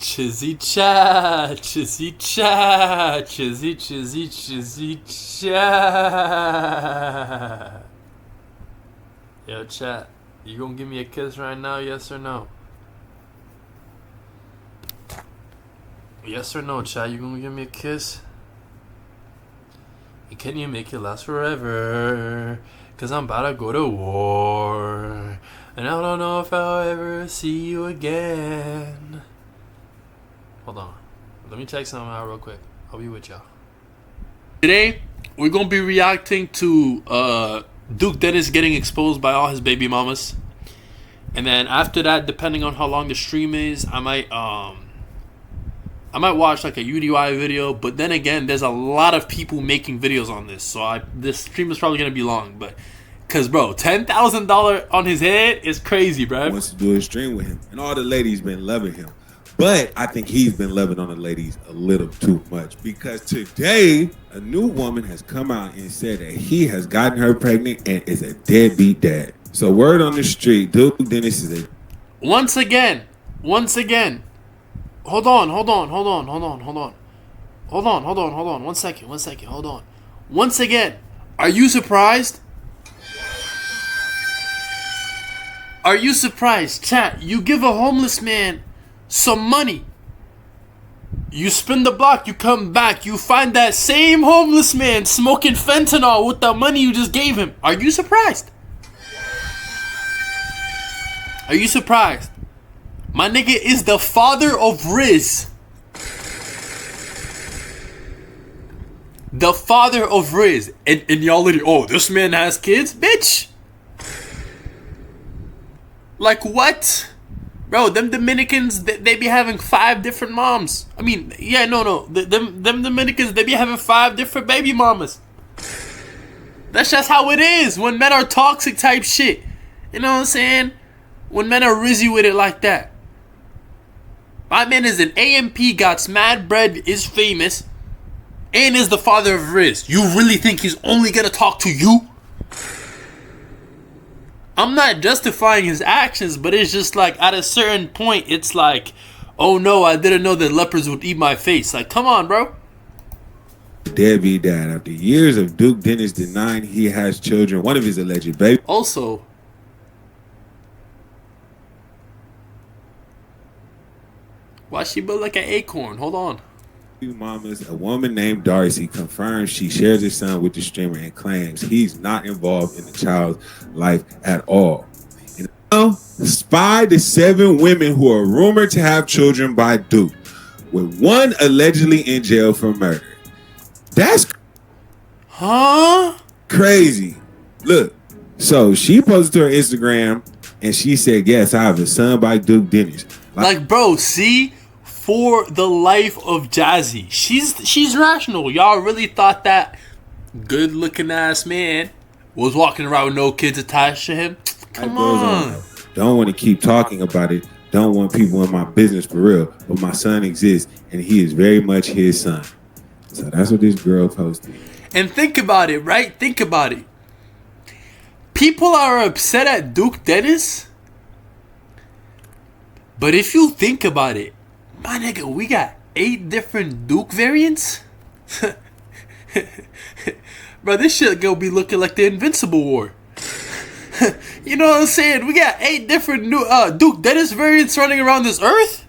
Chizzy chat, chizzy chat, chizzy chat. Yo, chat, you gonna give me a kiss right now, yes or no? Yes or no, chat, you gonna give me a kiss? And can you make it last forever? Cause I'm about to go to war. And I don't know if I'll ever see you again. Hold on. Let me check something out real quick. I'll be with y'all. Today, we're going to be reacting to Duke Dennis getting exposed by all his baby mamas. And then after that, depending on how long the stream is, I might watch like a UDY video. But then again, there's a lot of people making videos on this. So this stream is probably going to be long. But because, bro, $10,000 on his head is crazy, bro. Wants to do a stream with him. And all the ladies been loving him. But I think he's been loving on the ladies a little too much, because today a new woman has come out and said that he has gotten her pregnant and is a deadbeat dad. So word on the street, Duke Dennis is a... Once again. Hold on. One second. Hold on. Once again, are you surprised? Are you surprised? Chat, you give a homeless man some money, you spin the block, you come back, you find that same homeless man smoking fentanyl with the money you just gave him. Are you surprised? Are you surprised? My nigga is the father of Riz. The father of Riz. And y'all literally, oh, this man has kids? Bitch! Like what? Bro, them Dominicans, they be having 5 different moms. I mean, yeah, no. Them Dominicans, they be having 5 different baby mamas. That's just how it is when men are toxic type shit. You know what I'm saying? When men are rizzy with it like that. My man is an AMP, got mad bread, is famous, and is the father of Riz. You really think he's only gonna talk to you? I'm not justifying his actions, but it's just like at a certain point, it's like, oh no, I didn't know that leopards would eat my face. Like, come on, bro. deadbeat dad. After years of Duke Dennis denying he has children, one of his alleged baby... Also, why she built like an acorn? Hold on. Mamas, a woman named Darcy, confirms she shares his son with the streamer and claims he's not involved in the child's life at all. And now, 5 to 7 women who are rumored to have children by Duke, with one allegedly in jail for murder. That's crazy. Look, so she posted to her Instagram and she said, yes, I have a son by Duke Dennis. Like, bro, see? For the life of Jazzy, she's rational. Y'all really thought that good looking ass man was walking around with no kids attached to him? Come on. Don't want to keep talking about it. Don't want people in my business for real. But my son exists and he is very much his son. So that's what this girl posted. And think about it, right? Think about it. People are upset at Duke Dennis. But if you think about it, my nigga, we got 8 different Duke variants? Bro, this shit gonna be looking like the Invincible War. You know what I'm saying? We got 8 different new Duke Dennis variants running around this earth?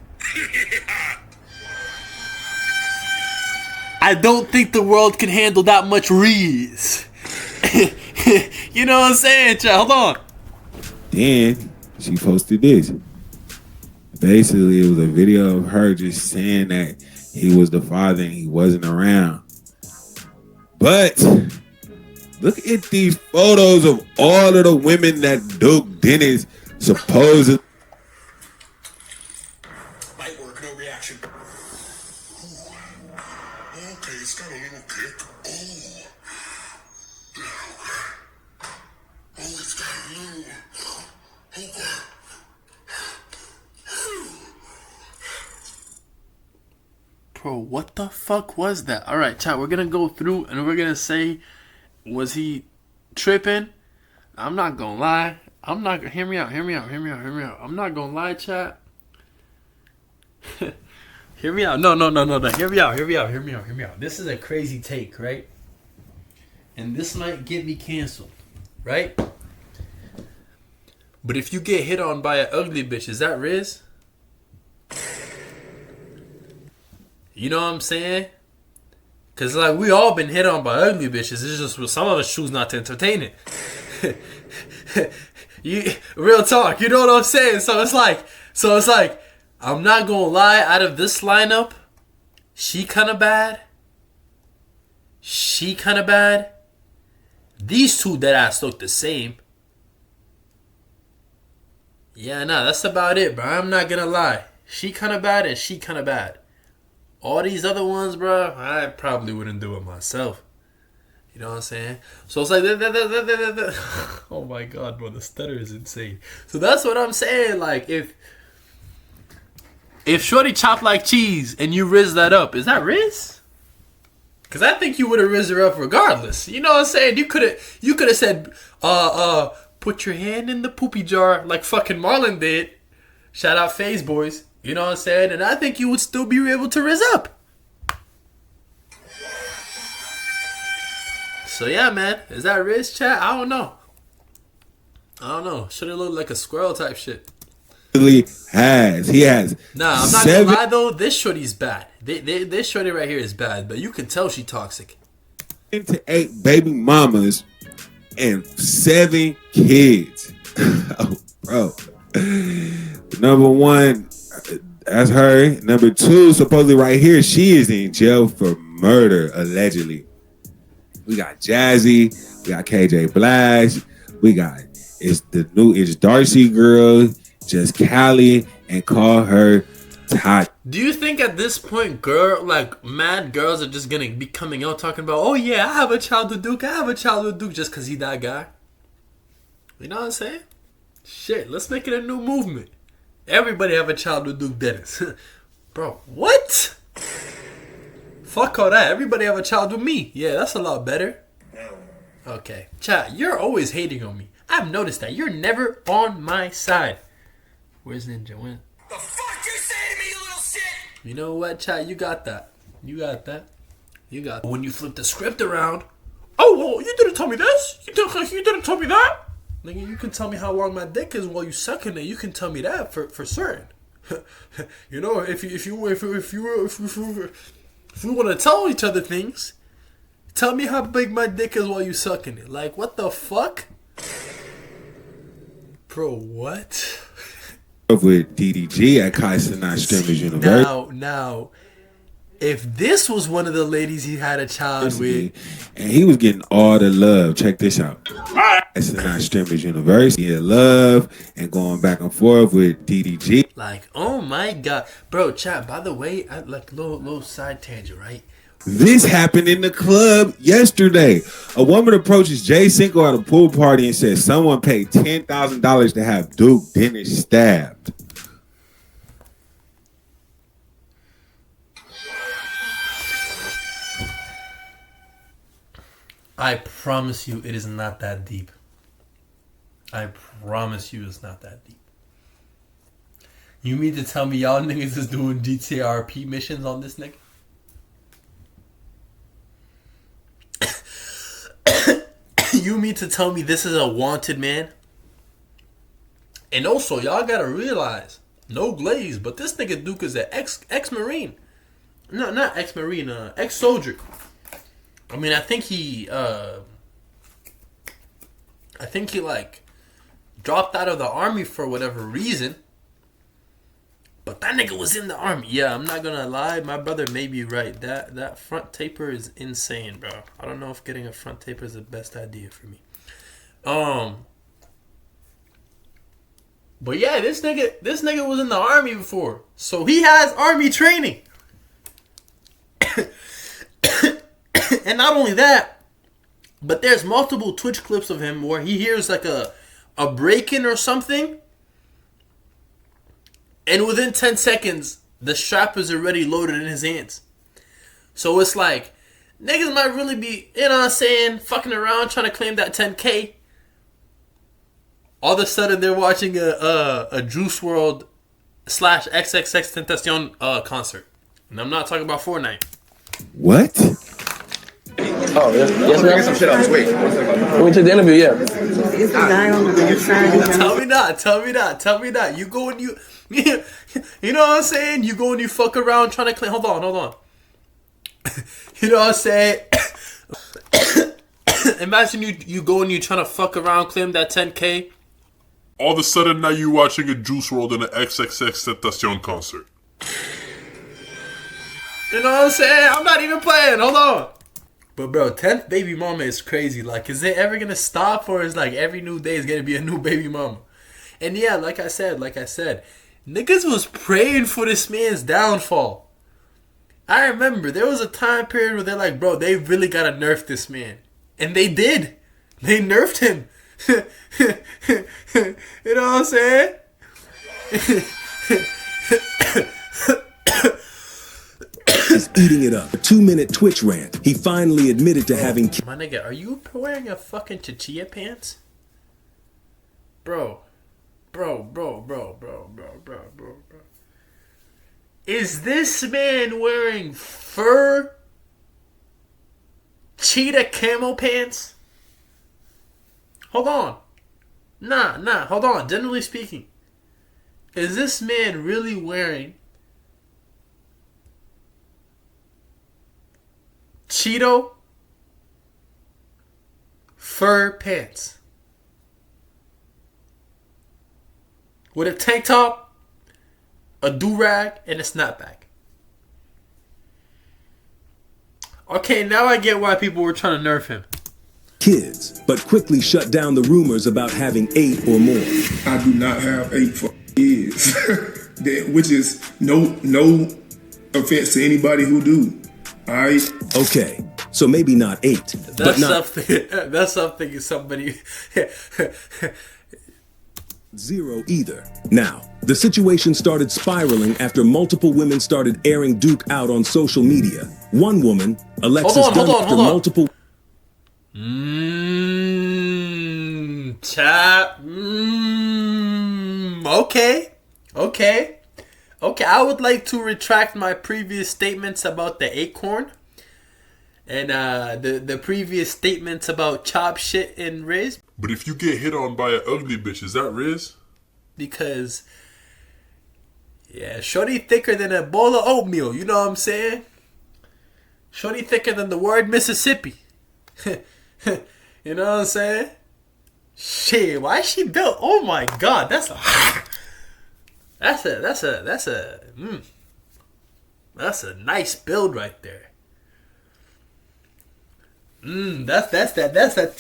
I don't think the world can handle that much Reese. You know what I'm saying, child? Hold on. Then she posted this. Basically, it was a video of her just saying that he was the father and he wasn't around. But look at these photos of all of the women that Duke Dennis supposedly... Light work, no reaction. Ooh. Okay, it's got a little kick. Oh, it's got a little... Okay. Bro, what the fuck was that? Alright, chat, we're gonna go through and we're gonna say, was he tripping? I'm not gonna lie. Hear me out. I'm not gonna lie, chat. Hear me out. No. Hear me out. This is a crazy take, right? And this might get me canceled, right? But if you get hit on by an ugly bitch, is that Riz? You know what I'm saying? Cause like we all been hit on by ugly bitches. It's just with some of us choose not to entertain it. Real talk. You know what I'm saying? So it's like, I'm not gonna lie. Out of this lineup, she kind of bad. These two dead ass look the same. Yeah, nah, that's about it, bro. I'm not gonna lie. She kind of bad and she kind of bad. All these other ones, bro, I probably wouldn't do it myself. You know what I'm saying? So it's like, oh my god, bro, the stutter is insane. So that's what I'm saying. Like, if Shorty chopped like cheese and you Riz that up, is that Riz? Because I think you would have Riz her up regardless. You know what I'm saying? You could have said, put your hand in the poopy jar like fucking Marlon did. Shout out FaZe Boys. You know what I'm saying? And I think you would still be able to Riz up. So yeah, man. Is that Riz, chat? I don't know. Should have looked like a squirrel type shit. He has. Nah, I'm not gonna lie though. This shorty's bad. This shorty right here is bad, but you can tell she toxic. 7 to 8 baby mamas and 7 kids. Oh, bro. Number 1, that's her. Number 2, supposedly right here, she is in jail for murder, allegedly. We got Jazzy, we got KJ Blash, we got it's Darcy girl, just Callie, and call her Todd. Do you think at this point, mad girls are just gonna be coming out talking about, oh yeah, I have a child with Duke, just cause he that guy? You know what I'm saying? Shit, let's make it a new movement. Everybody have a child with Duke Dennis. Bro, what? Fuck all that. Everybody have a child with me. Yeah, that's a lot better. Okay. Chat, you're always hating on me. I've noticed that. You're never on my side. Where's Ninja? When? The fuck you say to me, you little shit? You know what, chat? You got that. When you flip the script around, oh, well, you didn't tell me this. You didn't tell me that. Nigga, you can tell me how long my dick is while you sucking it. You can tell me that for certain. You know, if you want to tell each other things, tell me how big my dick is while you sucking it. Like, what the fuck? Bro, what? With DDG at Kai Cenat Streamers University. Now, if this was one of the ladies he had a child with, and he was getting all the love. Check this out. Cenat Streamers University, in love and going back and forth with DDG. Like, oh my god, bro, chat. By the way, I like little side tangent, right? This happened in the club yesterday. A woman approaches Jay Cinco at a pool party and says someone paid $10,000 to have Duke Dennis stabbed. I promise you, it is not that deep. I promise you, it's not that deep. You mean to tell me y'all niggas is doing DTRP missions on this nigga? You mean to tell me this is a wanted man? And also, y'all gotta realize, no glaze, but this nigga Duke is an ex-Marine. No, not ex-Marine, ex-soldier. I mean, I think he like dropped out of the army for whatever reason. But that nigga was in the army. Yeah, I'm not gonna lie, my brother may be right. That front taper is insane, bro. I don't know if getting a front taper is the best idea for me. But yeah, this nigga was in the army before, so he has army training. And not only that, but there's multiple Twitch clips of him where he hears like a break-in or something, and within 10 seconds, the strap is already loaded in his hands. So it's like, niggas might really be, you know what I'm saying, fucking around trying to claim that 10K. All of a sudden, they're watching a Juice WRLD / XXXTentacion concert. And I'm not talking about Fortnite. What? Oh, yes, ma'am. Some shit else. Wait. When we took the interview, yeah. It's the guy on the left side. Tell me not. You go and you know what I'm saying? You go and you fuck around trying to claim. Hold on. You know what I'm saying? Imagine you go and you trying to fuck around, claim that 10K. All of a sudden, now you watching a Juice WRLD in an XXXTentacion concert. You know what I'm saying? I'm not even playing. Hold on. But bro, 10th baby mama is crazy. Like, is it ever gonna stop, or is like every new day is gonna be a new baby mama? And yeah, like I said, niggas was praying for this man's downfall. I remember there was a time period where they're like, bro, they really gotta nerf this man. And they did. They nerfed him. You know what I'm saying? He's eating it up. A 2-minute Twitch rant. He finally admitted to having. My nigga, are you wearing a fucking chichilla pants? Bro. Is this man wearing fur cheetah camo pants? Hold on. Nah, hold on. Generally speaking, is this man really wearing Cheeto fur pants with a tank top, a do-rag, and a snapback? Okay, now I get why people were trying to nerf him. Kids, but quickly shut down the rumors about having 8 or more. I do not have 8 kids, which is no offense to anybody who do. Alright. Okay, so maybe not 8, but not something. That's something somebody. 0 either. Now, the situation started spiraling after multiple women started airing Duke out on social media. One woman, Alexis Hold on. multiple. Chat. Okay. I would like to retract my previous statements about the acorn and the previous statements about chop shit and Riz, But if you get hit on by an ugly bitch, is that Riz? because yeah, shorty thicker than a bowl of oatmeal. You know what I'm saying? Shorty thicker than the word Mississippi. You know what I'm saying? Shit, why is she built? Oh my god, that's a nice build right there. That's that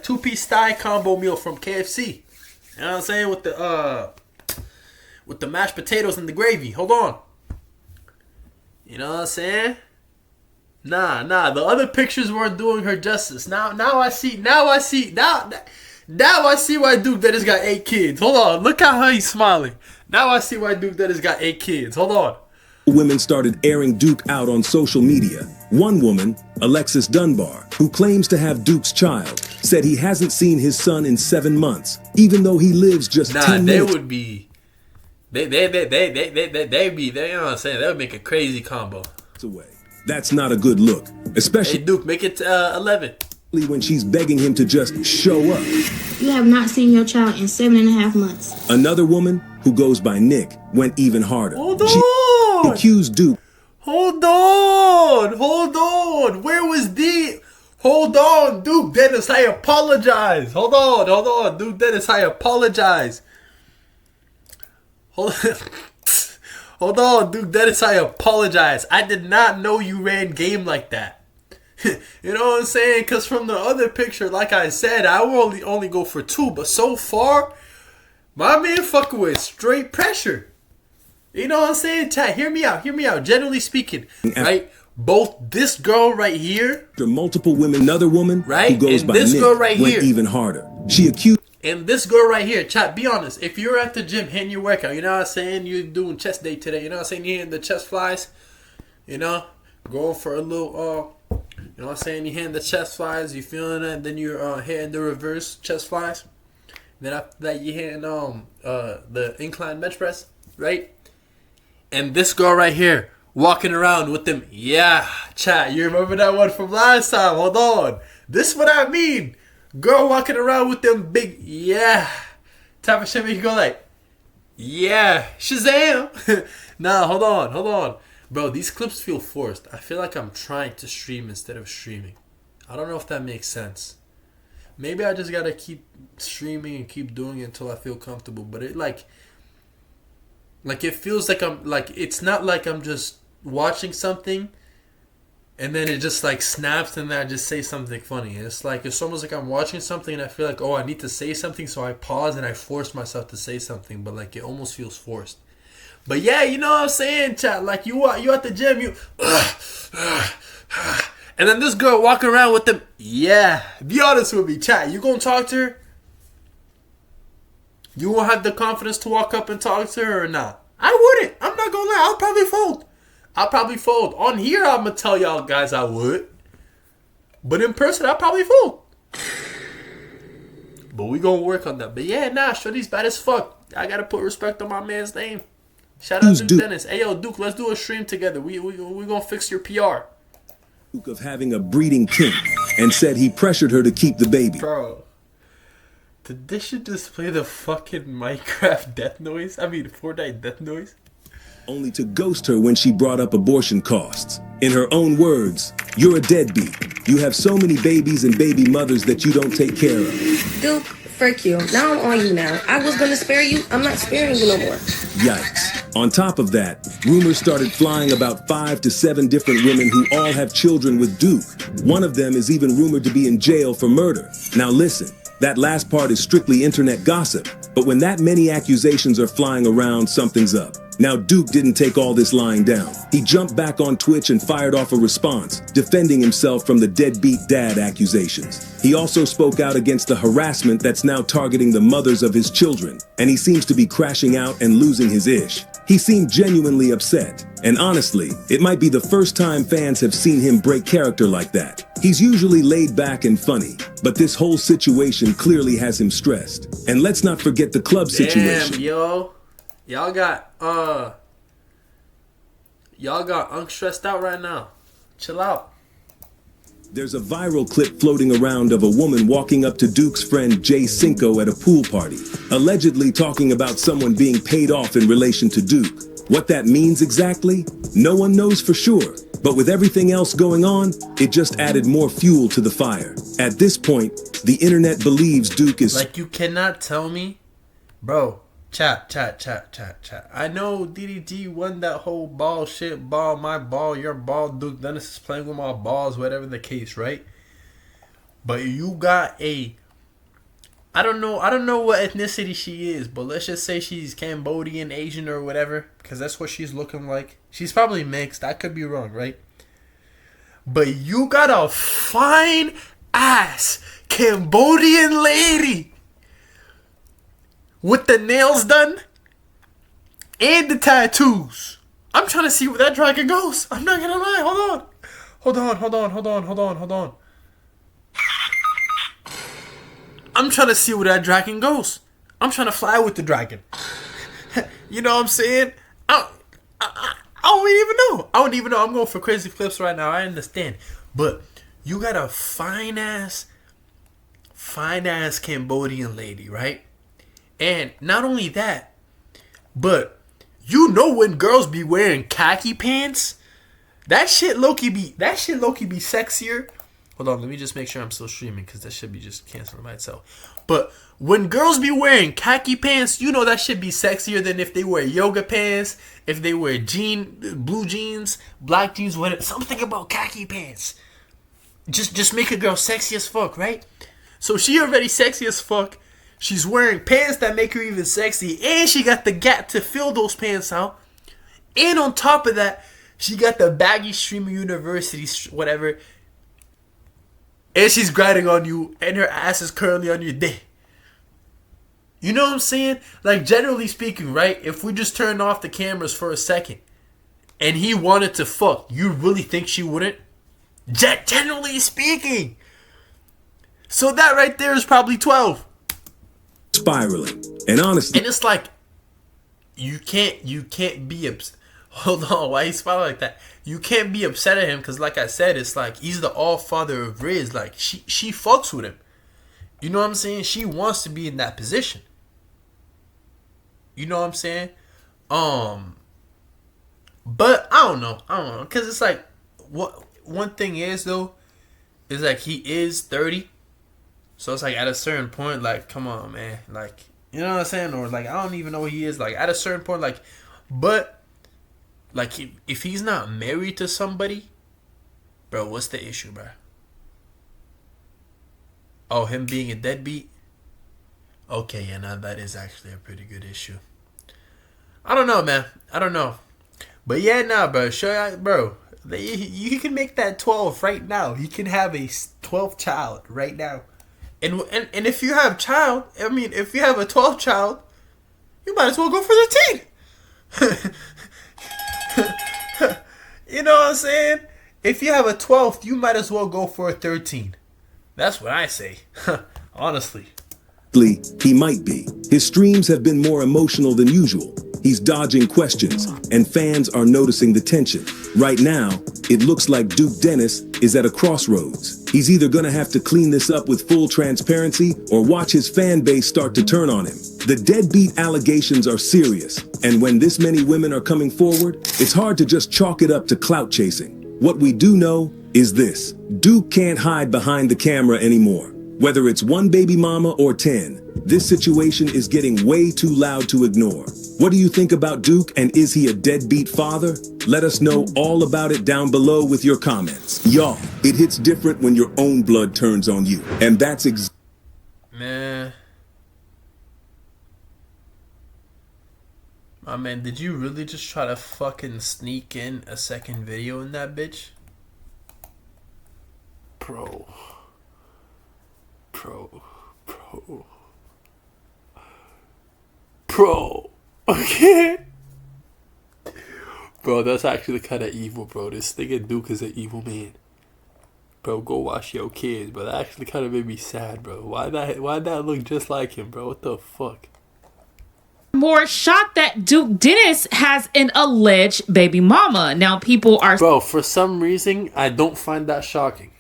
two-piece thigh combo meal from KFC. You know what I'm saying? With the mashed potatoes and the gravy. Hold on. You know what I'm saying? Nah. The other pictures weren't doing her justice. Now I see why Duke Dennis got 8 kids. Hold on. Look how he's smiling. Now I see why Duke Dennis got 8 kids. Hold on. Women started airing Duke out on social media. One woman, Alexis Dunbar, who claims to have Duke's child, said he hasn't seen his son in 7 months, even though he lives just 10 minutes. Would be. They'd be. You know what I'm saying? That would make a crazy combo. Away. That's not a good look, especially Hey Duke, make it 11. when she's begging him to just show up. You have not seen your child in 7.5 months. Another woman, who goes by Nick, went even harder. Hold She on. accused Duke. Hold on. Where was the? Hold on, Duke Dennis. I apologize. Hold on, Duke Dennis. I apologize. Hold on, Duke Dennis. I apologize. I did not know you ran game like that. You know what I'm saying? Because from the other picture, like I said, I will only go for 2. But so far, my man fucking with straight pressure. You know what I'm saying? Chat, hear me out. Generally speaking, right? Both this girl right here, After multiple women, another woman, Right, who goes and by this Nick, girl right went here. even harder. She accused and this girl right here. Chat, be honest. If you're at the gym hitting your workout, you know what I'm saying? You're doing chest day today. You know what I'm saying? You're hitting the chest flies. You know, going for a little. You know what I'm saying? You're hitting the chest flies. You feeling it? Then you're hitting the reverse chest flies. Then after that, you're hitting the incline bench press, right? And this girl right here walking around with them. Yeah, chat. You remember that one from last time? Hold on. This is what I mean. Girl walking around with them big, yeah, type of shit. You go like, yeah, Shazam. Nah, hold on. Bro, these clips feel forced. I feel like I'm trying to stream instead of streaming. I don't know if that makes sense. Maybe I just gotta keep streaming and keep doing it until I feel comfortable. But it like it feels like I'm like, it's not like I'm just watching something and then it just like snaps and then I just say something funny. It's like, it's almost like I'm watching something and I feel like, oh, I need to say something, so I pause and I force myself to say something, but like it almost feels forced. But yeah, you know what I'm saying, chat? Like you at the gym, and then this girl walking around with them. Yeah, be honest with me, chat. You gonna talk to her? You won't have the confidence to walk up and talk to her or not? I wouldn't. I'm not gonna lie. I'll probably fold. On here, I'm gonna tell y'all guys I would. But in person, I'll probably fold. But we gonna work on that. But yeah, nah, Shorty's bad as fuck. I gotta put respect on my man's name. Shout out to Dennis. Hey, yo, Duke, let's do a stream together. We gonna fix your PR. Of having a breeding kink, and said he pressured her to keep the baby. Bro, did this shit just play the fucking Minecraft death noise? I mean, Fortnite death noise? Only to ghost her when she brought up abortion costs. In her own words, "You're a deadbeat. You have so many babies and baby mothers that you don't take care of." Duke, frick you. Now I'm on you now. I was gonna spare you. I'm not sparing you no more. Yikes. On top of that, rumors started flying about 5 to 7 different women who all have children with Duke. One of them is even rumored to be in jail for murder. Now listen, that last part is strictly internet gossip, but when that many accusations are flying around, something's up. Now Duke didn't take all this lying down. He jumped back on Twitch and fired off a response, defending himself from the deadbeat dad accusations. He also spoke out against the harassment that's now targeting the mothers of his children, and he seems to be crashing out and losing his ish. He seemed genuinely upset, and honestly, it might be the first time fans have seen him break character like that. He's usually laid back and funny, but this whole situation clearly has him stressed. And let's not forget the club situation. Damn, yo. Y'all got unstressed out right now. Chill out. There's a viral clip floating around of a woman walking up to Duke's friend Jay Cinco at a pool party, allegedly talking about someone being paid off in relation to Duke. What that means exactly, no one knows for sure. But with everything else going on, it just added more fuel to the fire. At this point, the internet believes Duke is... Like, you cannot tell me, bro. Chat. I know DDG won that whole ball shit, ball, my ball, your ball, Duke Dennis is playing with my balls, whatever the case, right? But you got a, I don't know what ethnicity she is, but let's just say she's Cambodian, Asian, or whatever, because that's what she's looking like. She's probably mixed, I could be wrong, right? But you got a fine ass Cambodian lady with the nails done and the tattoos. I'm trying to see where that dragon goes. I'm not gonna lie. Hold on. I'm trying to see where that dragon goes. I'm trying to fly with the dragon. You know what I'm saying? I don't even know. I'm going for crazy flips right now. I understand. But you got a fine ass Cambodian lady, right? And not only that, but you know when girls be wearing khaki pants, that shit low-key be sexier. Hold on, let me just make sure I'm still streaming because that should be just canceling by itself. But when girls be wearing khaki pants, you know that should be sexier than if they wear yoga pants, if they wear blue jeans, black jeans, whatever. Something about khaki pants. Just make a girl sexy as fuck, right? So she already sexy as fuck. She's wearing pants that make her even sexy, and she got the gap to fill those pants out. And on top of that, she got the baggy Streamer University, whatever. And she's grinding on you, and her ass is currently on your dick. You know what I'm saying? Like, generally speaking, right? If we just turn off the cameras for a second, and he wanted to fuck, you really think she wouldn't? Generally speaking. So that right there is probably 12. Spiraling. And honestly, and it's like you can't be Hold on, why you smiling like that? You can't be upset at him because, like I said, it's like he's the all father of Riz. Like she fucks with him. You know what I'm saying? She wants to be in that position. You know what I'm saying? But I don't know, because it's like what one thing is though, is like he is 30, so it's like at a certain point, like come on, man, like you know what I'm saying, or like I don't even know what he is, like at a certain point, like, but like if he's not married to somebody, bro, what's the issue, bro? Oh, him being a deadbeat? Okay, yeah, now that is actually a pretty good issue. I don't know, man. I don't know. But yeah, nah, bro. Bro, you can make that 12 right now. You can have a 12th child right now. And if you have child, I mean, if you have a 12th child, you might as well go for 13. You know what I'm saying? If you have a 12th, you might as well go for a 13. That's what I say. Honestly. He might be. His streams have been more emotional than usual. He's dodging questions, and fans are noticing the tension. Right now, it looks like Duke Dennis is at a crossroads. He's either gonna have to clean this up with full transparency or watch his fan base start to turn on him. The deadbeat allegations are serious, and when this many women are coming forward, it's hard to just chalk it up to clout chasing. What we do know is this: Duke can't hide behind the camera anymore. Whether it's one baby mama or 10, this situation is getting way too loud to ignore. What do you think about Duke, and is he a deadbeat father? Let us know all about it down below with your comments. Y'all, it hits different when your own blood turns on you, and that's Man. My man, did you really just try to fucking sneak in a second video in that bitch? Bro. Okay. Bro, that's actually kind of evil, bro. This nigga Duke is an evil man. Bro, go watch your kids, bro. That actually kind of made me sad, bro. Why that look just like him, bro? What the fuck? More shocked that Duke Dennis has an alleged baby mama. Now people are... Bro, for some reason, I don't find that shocking.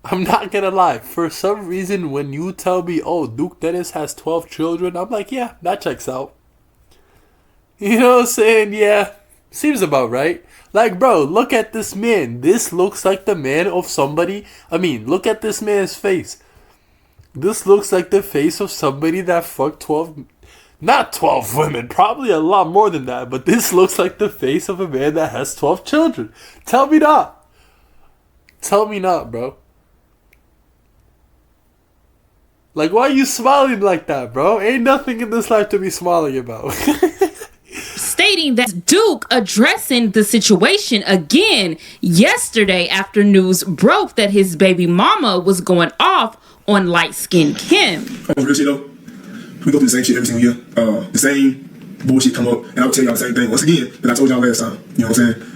I'm not gonna lie. For some reason, when you tell me, oh, Duke Dennis has 12 children, I'm like, yeah, that checks out. You know what I'm saying? Yeah, seems about right. Like, bro, look at this man. This looks like the man of somebody. I mean, look at this man's face. This looks like the face of somebody that fucked 12... Not 12 women, probably a lot more than that. But this looks like the face of a man that has 12 children. Tell me not. Tell me not, bro. Like, why are you smiling like that, bro? Ain't nothing in this life to be smiling about. Stating that Duke addressing the situation again yesterday after news broke that his baby mama was going off on light-skinned Kim. Real shit though, we go through the same shit every single year. The same bullshit come up, and I'll tell y'all the same thing once again that I told y'all last time. You know what I'm saying?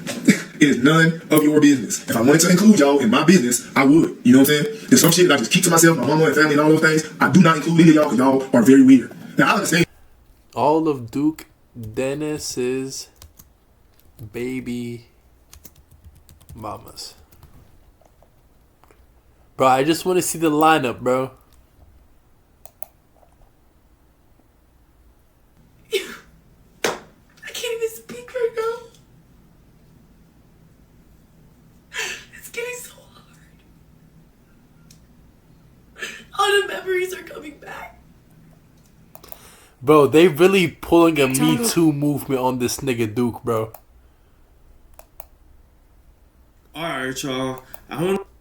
It is none of your business. If I wanted to include y'all in my business, I would. You know what I'm saying? There's some shit that I just keep to myself, my mama and family and all those things. I do not include any of y'all because y'all are very weird. Now, I understand. All of Duke Dennis's baby mamas. Bro, I just want to see the lineup, bro. I can't even speak right now. It's getting so hard. All the memories are coming back. Bro, they really pulling a Me Too movement on this nigga Duke, bro. Alright, y'all.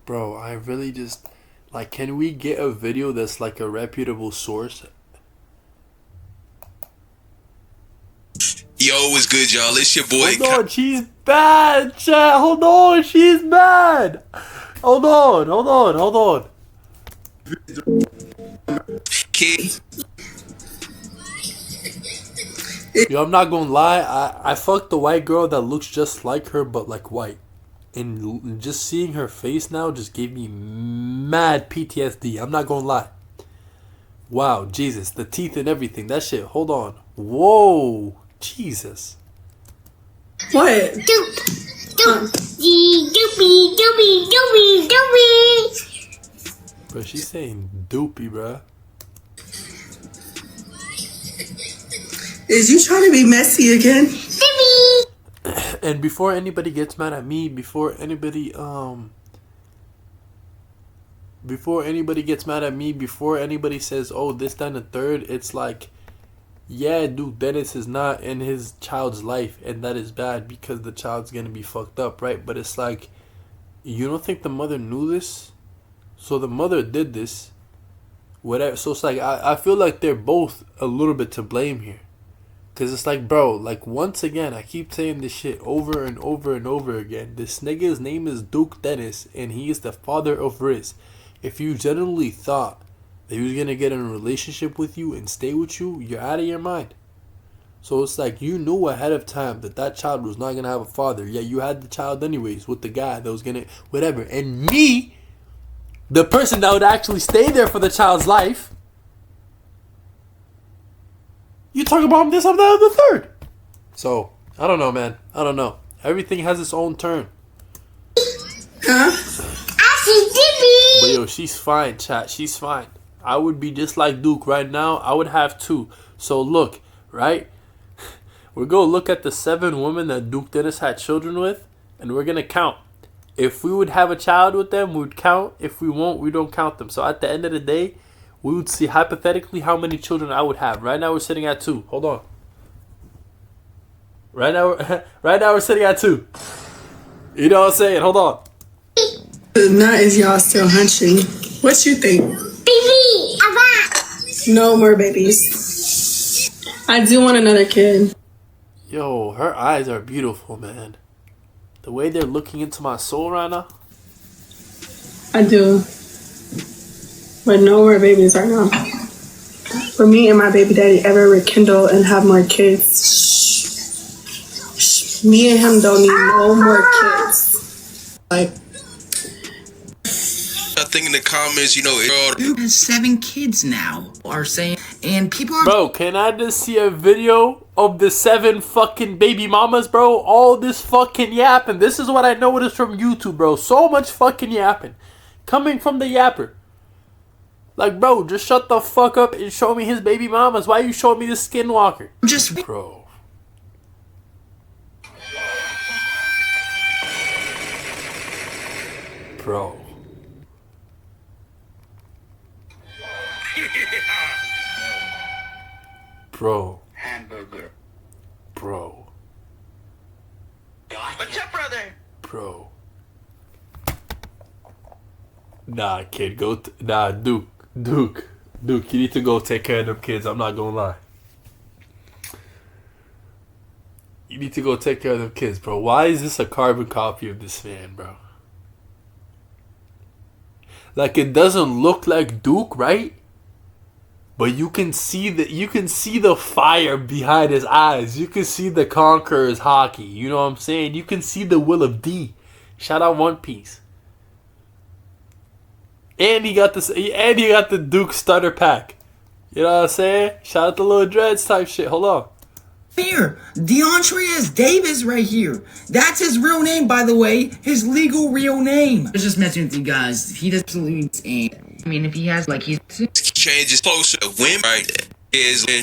Bro, I really just... Like, can we get a video that's like a reputable source? Yo, what's good, y'all? It's your boy. Hold on, she's bad, chat. Hold on, she's bad. Hold on. Kid. Yo, I'm not gonna lie. I fucked the white girl that looks just like her, but like white. And just seeing her face now just gave me mad PTSD. I'm not gonna lie. Wow, Jesus, the teeth and everything. That shit, hold on. Whoa, Jesus. What? Doop. Doop. Doopy. Doopy. Doopy. Doopy. Bro, she's saying doopy, bro. Is you trying to be messy again? Doopy. And before anybody gets mad at me, before anybody gets mad at me, before anybody says, oh, this, that, and the third, it's like, yeah, dude, Dennis is not in his child's life, and that is bad because the child's gonna be fucked up, right? But it's like, you don't think the mother knew this? So the mother did this, whatever. So it's like, I feel like they're both a little bit to blame here. Because it's like, bro, like, once again, I keep saying this shit over and over and over again. This nigga's name is Duke Dennis, and he is the father of Riz. If you genuinely thought that he was going to get in a relationship with you and stay with you, you're out of your mind. So it's like, you knew ahead of time that that child was not going to have a father. Yet you had the child anyways with the guy that was going to, whatever. And me, the person that would actually stay there for the child's life, you talk about this, I'm the third. So, I don't know, man. I don't know. Everything has its own turn. Huh? But yo, she's fine, chat. She's fine. I would be just like Duke right now. I would have two. So look, right? We're going to look at the 7 women that Duke Dennis had children with, and we're going to count. If we would have a child with them, we would count. If we won't, we don't count them. So at the end of the day, we would see hypothetically how many children I would have. Right now we're sitting at 2. Hold on. Right now we're sitting at 2. You know what I'm saying? Hold on. Not is y'all still hunching. What you think? Baby, No more babies. I do want another kid. Yo, her eyes are beautiful, man. The way they're looking into my soul right now. I do. But no more babies right now. For me and my baby daddy ever rekindle and have more kids, me and him don't need no more kids. Like, I think in the comments, Duke has 7 kids now, are saying, and people are. Bro, can I just see a video of the 7 fucking baby mamas, bro? All this fucking yapping. This is what I noticed from YouTube, bro. So much fucking yapping. Coming from the yapper. Like, bro, just shut the fuck up and show me his baby mamas. Why you showing me the skinwalker? Just. Bro. Bro. Bro. Hamburger. Bro. What's up, brother? Bro. Nah, kid, nah, Duke, you need to go take care of them kids. I'm not gonna lie. You need to go take care of them kids, bro. Why is this a carbon copy of this man, bro? Like, it doesn't look like Duke, right? But you can see the fire behind his eyes. You can see the Conqueror's hockey. You know what I'm saying? You can see the will of D. Shout out One Piece. And he got the Duke starter pack. You know what I'm saying? Shout out the Little Dreads type shit. Hold on. Here, DeAndre Davis right here. That's his real name, by the way. His legal real name. I was just messing with you guys. He does absolutely insane. I mean, if he has, like, he's... changes closer to women, right? Is when,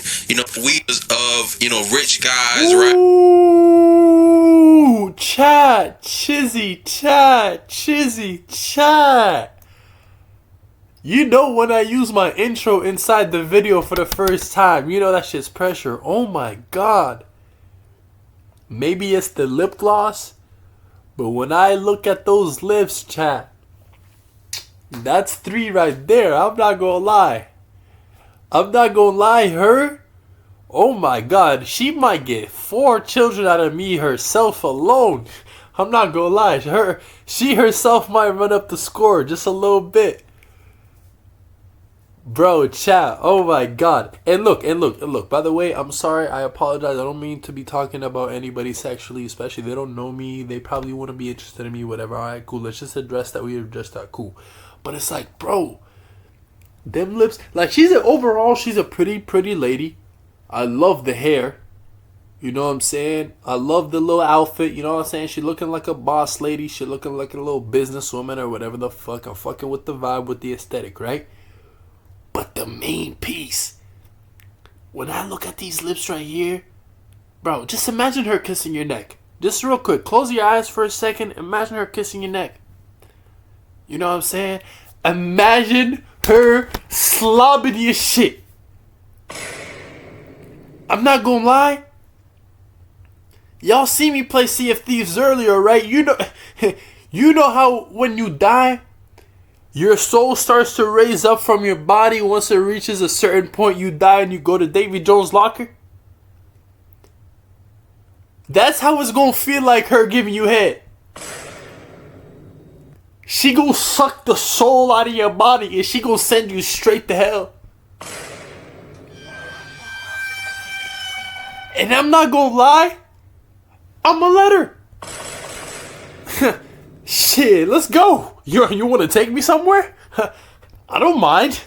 we of, rich guys, right? Ooh, chat, chizzy, chat. You know when I use my intro inside the video for the first time, you know that shit's pressure. Oh my god. Maybe it's the lip gloss, but when I look at those lips, chat, that's 3 right there. I'm not gonna lie. Her, oh my god, she might get 4 children out of me herself alone. I'm not gonna lie. She herself might run up the score just a little bit. Bro, chat, oh my god. And look. By the way, I'm sorry, I apologize. I don't mean to be talking about anybody sexually, especially they don't know me. They probably wouldn't be interested in me, whatever. Alright, cool. Let's just address that. We addressed that. Cool. But it's like, bro, them lips, like, she's a pretty lady. I love the hair. You know what I'm saying? I love the little outfit. You know what I'm saying? She looking like a boss lady. She looking like a little businesswoman or whatever the fuck. I'm fucking with the vibe, with the aesthetic, right? But the main piece, when I look at these lips right here, bro, just imagine her kissing your neck. Just real quick, close your eyes for a second. Imagine her kissing your neck. You know what I'm saying? Imagine her slobbing your shit. I'm not gonna lie. Y'all see me play Sea of Thieves earlier, right? You know how when you die, your soul starts to raise up from your body. Once it reaches a certain point, you die and you go to Davy Jones' locker. That's how it's gonna feel like her giving you head. She gonna suck the soul out of your body and she gonna send you straight to hell. And I'm not gonna lie, I'ma let her. Shit, let's go. You wanna take me somewhere? I don't mind.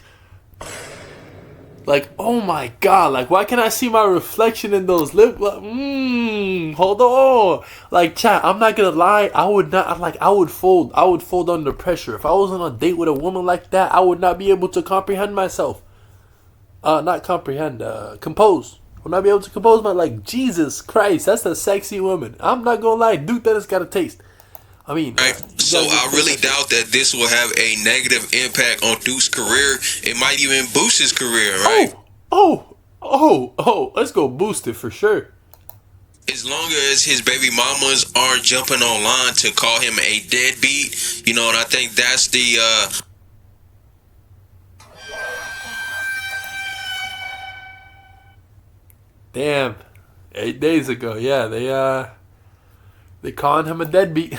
Like, oh my god, like, why can't I see my reflection in those lips? Hold on. Like, chat, I'm not gonna lie, I would fold under pressure. If I was on a date with a woman like that, I would not be able to comprehend myself. Compose. I would not be able to compose my, like, Jesus Christ, that's a sexy woman. I'm not gonna lie, Duke Dennis got a taste. I mean, right. So I really doubt that this will have a negative impact on Duke's career. It might even boost his career, right? Oh, let's go boost it for sure. As long as his baby mamas aren't jumping online to call him a deadbeat, you know, and I think that's the Damn. 8 days ago, yeah, they calling him a deadbeat.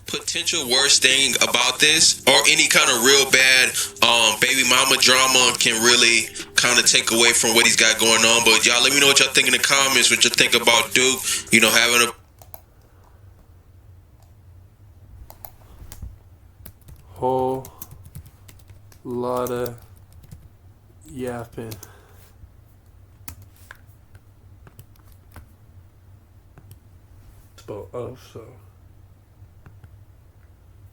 potential worst thing about this, or any kind of real bad baby mama drama can really kind of take away from what he's got going on. But y'all let me know what y'all think in the comments, what you think about Duke, you know, having a whole lot of yapping.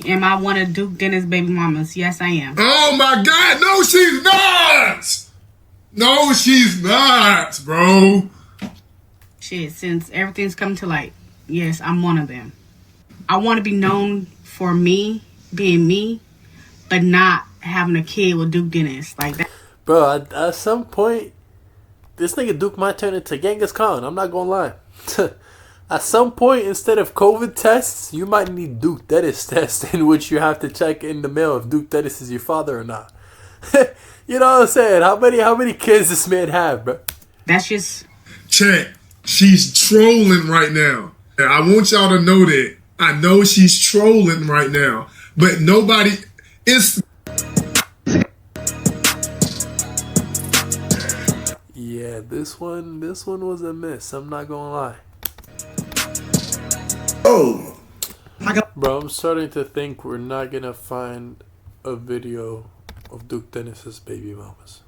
Am I one of Duke Dennis' baby mamas? Yes, I am. Oh my God! No, she's not. No, she's not, bro. Shit, since everything's come to light, yes, I'm one of them. I want to be known for me, being me, but not having a kid with Duke Dennis like that. Bro, at some point, this nigga Duke might turn into Genghis Khan. I'm not gonna lie. At some point, instead of COVID tests, you might need Duke Dennis tests, in which you have to check in the mail if Duke Dennis is your father or not. You know what I'm saying? How many kids this man have, bro? That's just... Check. She's trolling right now. And I want y'all to know that. I know she's trolling right now. But nobody... Yeah, this one was a miss. I'm not gonna lie. Oh, bro, I'm starting to think we're not gonna find a video of Duke Dennis's baby mamas.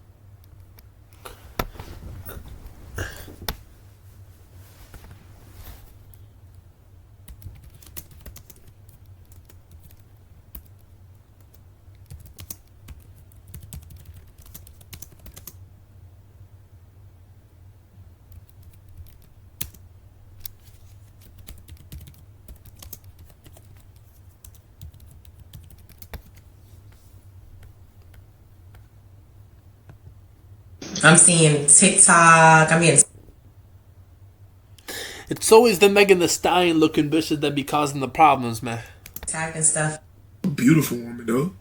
I'm seeing TikTok. It's always the Megan Thee Stallion looking bitches that be causing the problems, man. TikTok and stuff. Beautiful woman, though.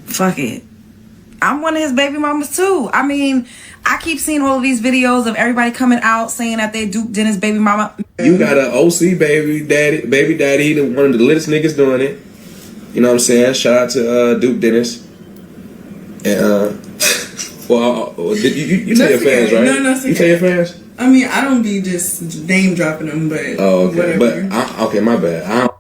Fuck it. I'm one of his baby mamas too. I mean, I keep seeing all of these videos of everybody coming out saying that they Duke Dennis baby mama. You got an OC baby daddy, one of the littest niggas doing it. You know what I'm saying? Shout out to Duke Dennis. And well, you tell your fans, right? No, you tell your fans. I mean, I don't be just name dropping them, but oh, okay. whatever. But okay, my bad.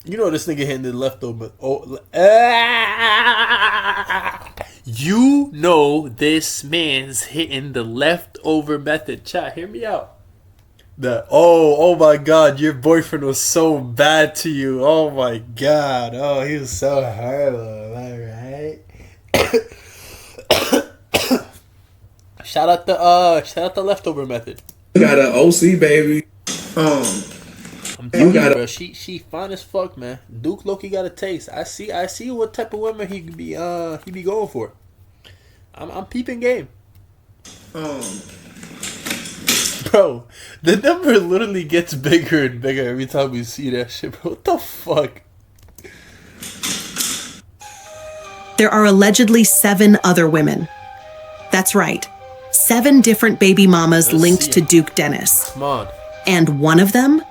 You know this nigga hitting the leftover. You know this man's hitting the leftover method. Chat, hear me out. Oh my god, your boyfriend was so bad to you. Oh my god. Oh, he was so horrible. Am I right? Shout out the leftover method. You got an OC baby. I'm telling you, bro, she fine as fuck, man. Duke Loki got a taste. I see what type of women he be going for. I'm peeping game. Bro, the number literally gets bigger and bigger every time we see that shit, bro. What the fuck? There are allegedly 7 other women. That's right. 7 different baby mamas linked to Duke Dennis. Come on. And one of them?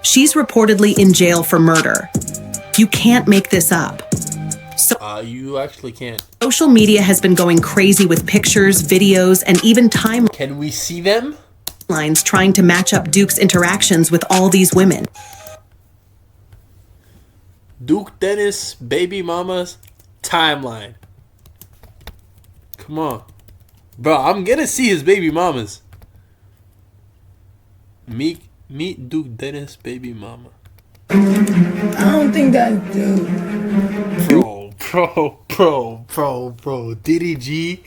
She's reportedly in jail for murder. You can't make this up. So, you actually can't. Social media has been going crazy with pictures, videos, and even timelines. Can we see them? Lines trying to match up Duke's interactions with all these women. Duke Dennis, baby mamas, timeline. Come on. Bro, I'm gonna see his baby mamas. Meet Duke Dennis, baby mama. I don't think that's Duke. Bro. DDG.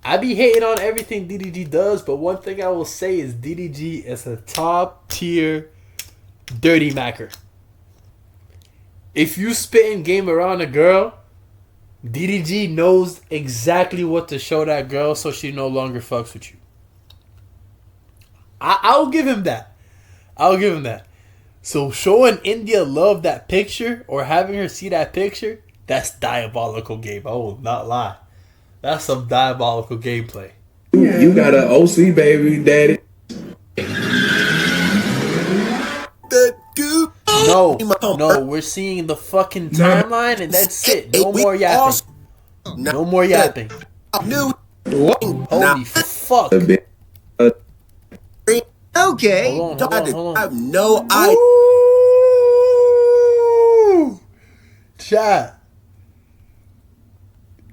I be hating on everything DDG does, but one thing I will say is DDG is a top tier dirty macker. If you spitting game around a girl, DDG knows exactly what to show that girl so she no longer fucks with you. I'll give him that. So showing India Love that picture or having her see that picture, that's diabolical game. I will not lie. That's some diabolical gameplay. You got an OC baby daddy. No, we're seeing the fucking timeline and that's it. No more yapping. No more yapping. Holy fuck. Okay, hold on. I have no idea.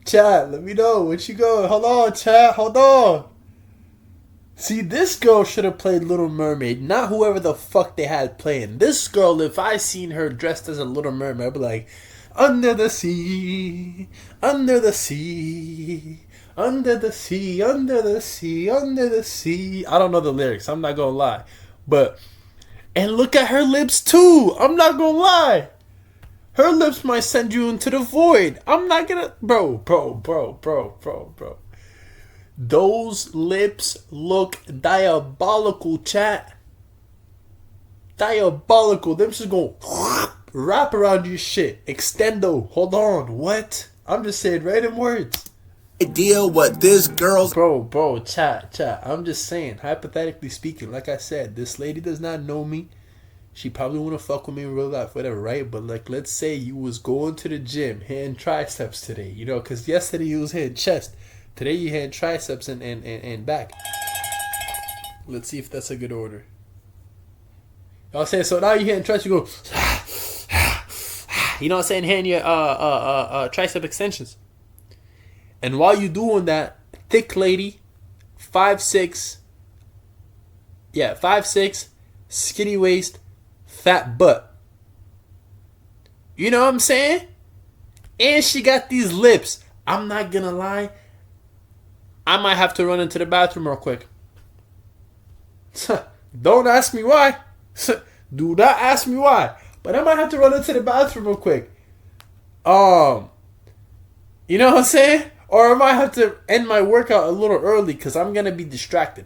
Chat, let me know what you go. Hold on, chat, hold on. See, this girl should have played Little Mermaid, not whoever the fuck they had playing. This girl, if I seen her dressed as a Little Mermaid, I'd be like, under the sea, under the sea. Under the sea, under the sea, under the sea. I don't know the lyrics, I'm not gonna lie. And look at her lips too. I'm not gonna lie. Her lips might send you into the void. I'm not gonna... Bro. Those lips look diabolical, chat. Diabolical. Them just gonna wrap around your shit. Extendo. Hold on. What? I'm just saying random words. Idea what this girl's... Bro, chat. I'm just saying, hypothetically speaking, like I said, this lady does not know me. She probably wanna fuck with me in real life, whatever, right? But like, let's say you was going to the gym, hitting triceps today, you know, because yesterday you was hitting chest. Today you hitting triceps and back. Let's see if that's a good order. Y'all saying, so now you hitting triceps, you go, you know what I'm saying, hitting your tricep extensions. And while you doing that, thick lady, 5'6", 5'6", skinny waist, fat butt. You know what I'm saying? And she got these lips. I'm not gonna lie. I might have to run into the bathroom real quick. Don't ask me why. Do not ask me why. But I might have to run into the bathroom real quick. You know what I'm saying? Or I might have to end my workout a little early because I'm going to be distracted.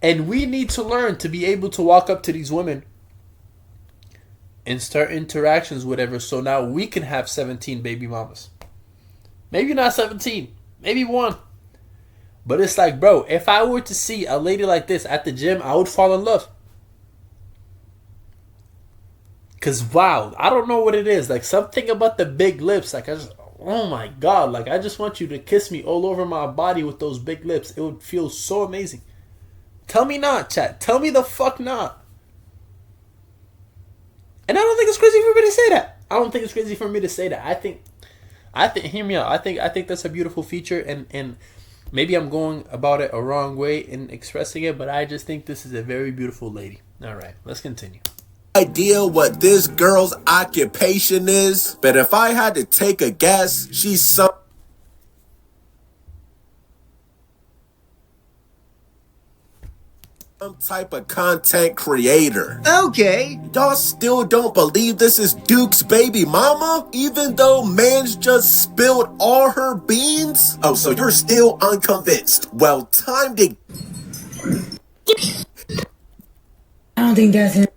And we need to learn to be able to walk up to these women and start interactions, whatever, so now we can have 17 baby mamas. Maybe not 17, maybe 1. But it's like, bro, if I were to see a lady like this at the gym, I would fall in love. Because, wow, I don't know what it is. Like, something about the big lips, like, oh my God, like, I just want you to kiss me all over my body with those big lips. It would feel so amazing. Tell me not, chat. Tell me the fuck not. And I don't think it's crazy for me to say that. I don't think it's crazy for me to say that. I think hear me out. I think that's a beautiful feature, and maybe I'm going about it a wrong way in expressing it, but I just think this is a very beautiful lady. All right, let's continue. Idea what this girl's occupation is, but if I had to take a guess, she's some type of content creator. Okay. Y'all still don't believe this is Duke's baby mama? Even though man's just spilled all her beans? Oh, so you're still unconvinced. Well, time to... I don't think that's it.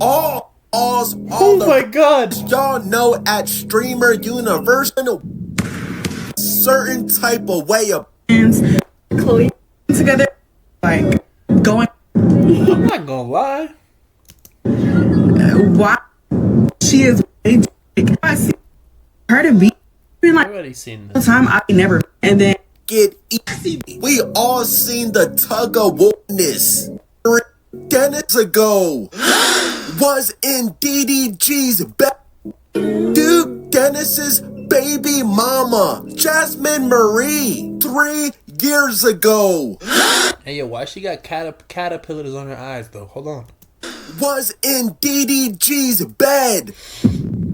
All oh my god. Y'all know at Streamer Universe in a certain type of way of... Chloe together, like, going... I'm not gonna lie. Why she is I see her to be like already seen this time I never and then get easy. We all seen the tug of warness 3 Dennis ago was in DDG's Duke Dennis's baby mama Jasmine Marie 3 years ago. Hey yo, why she got caterpillars on her eyes though? Hold on. Was in DDG's bed.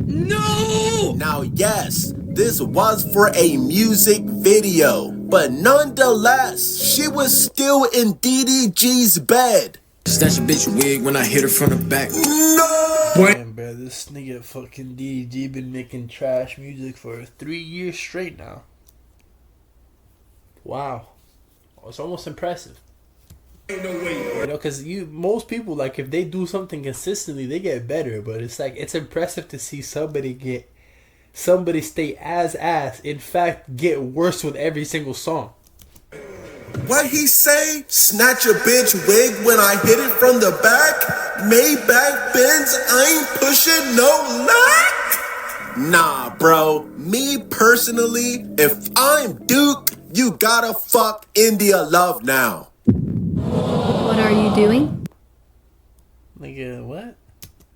No! Now yes, this was for a music video, but nonetheless, she was still in DDG's bed. Snatch a bitch wig when I hit her from the back. No! Damn, bro, this nigga fucking DDG been making trash music for 3 years straight now. Wow. It's almost impressive. Ain't no way. You know, because most people, like, if they do something consistently, they get better. But it's like, it's impressive to see somebody stay as ass. In fact, get worse with every single song. What he say? Snatch a bitch wig when I hit it from the back? Maybach Benz, I ain't pushing no luck? Nah, bro. Me personally, if I'm Duke, you gotta fuck India Love now. What are you doing? Nigga, what?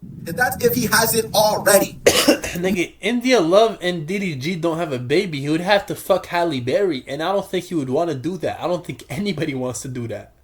And that's if he hasn't already. Nigga, India Love and DDG don't have a baby. He would have to fuck Halle Berry, and I don't think he would want to do that. I don't think anybody wants to do that.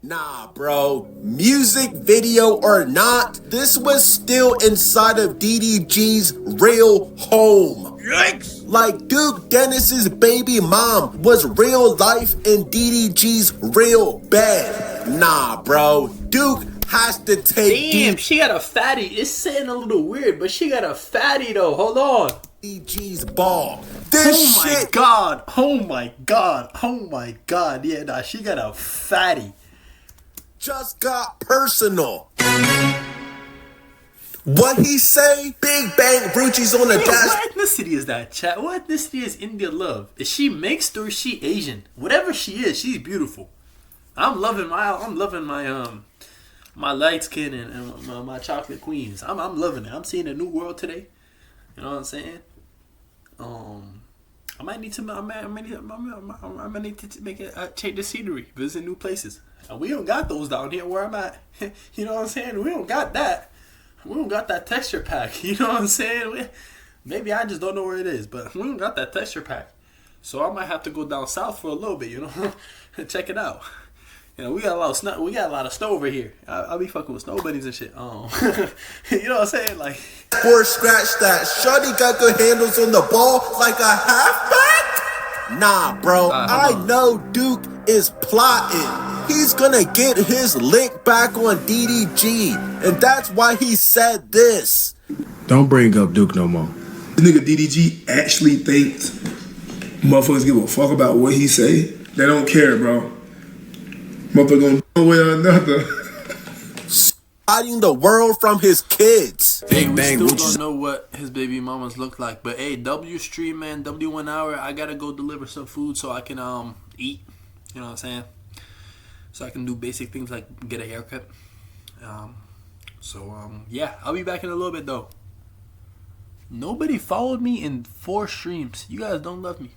Nah, bro. Music video or not, this was still inside of DDG's real home. Yikes! Like Duke Dennis's baby mom was real life in DDG's real bed. Nah, bro. Duke has to take... Damn, she got a fatty. It's saying a little weird, but she got a fatty though. Hold on. DDG's ball. Oh my god. Oh my god. Oh my god. Yeah, nah, she got a fatty. Just got personal. What he say? Big Bang Ruchi's on the dash. What ethnicity is that, chat? What ethnicity is India Love? Is she mixed or is she Asian? Whatever she is, she's beautiful. I'm loving my my light skin and my chocolate queens. I'm loving it. I'm seeing a new world today. You know what I'm saying? I might need to make a change the scenery, visit new places. And we don't got those down here where I'm at. You know what I'm saying? We don't got that. We don't got that texture pack. You know what I'm saying? Maybe I just don't know where it is, but we don't got that texture pack. So I might have to go down south for a little bit, you know, and check it out. You know, we got a lot of snow. We got a lot of snow over here. I'll be fucking with snow bunnies and shit. You know what I'm saying? Like, for scratch that. Shorty got good handles on the ball like a halfback. Nah, bro. I know Duke is plotting. He's gonna get his lick back on DDG, and that's why he said this. Don't bring up Duke no more. The nigga DDG actually thinks motherfuckers give a fuck about what he say. They don't care, bro. Motherfucker gonna one way or another. Hiding the world from his kids. Big Bang, we still don't know what his baby mamas look like, but hey, W stream, man, W1 hour. I gotta go deliver some food so I can eat. You know what I'm saying? So I can do basic things like get a haircut. Yeah, I'll be back in a little bit though. Nobody followed me in 4 streams. You guys don't love me.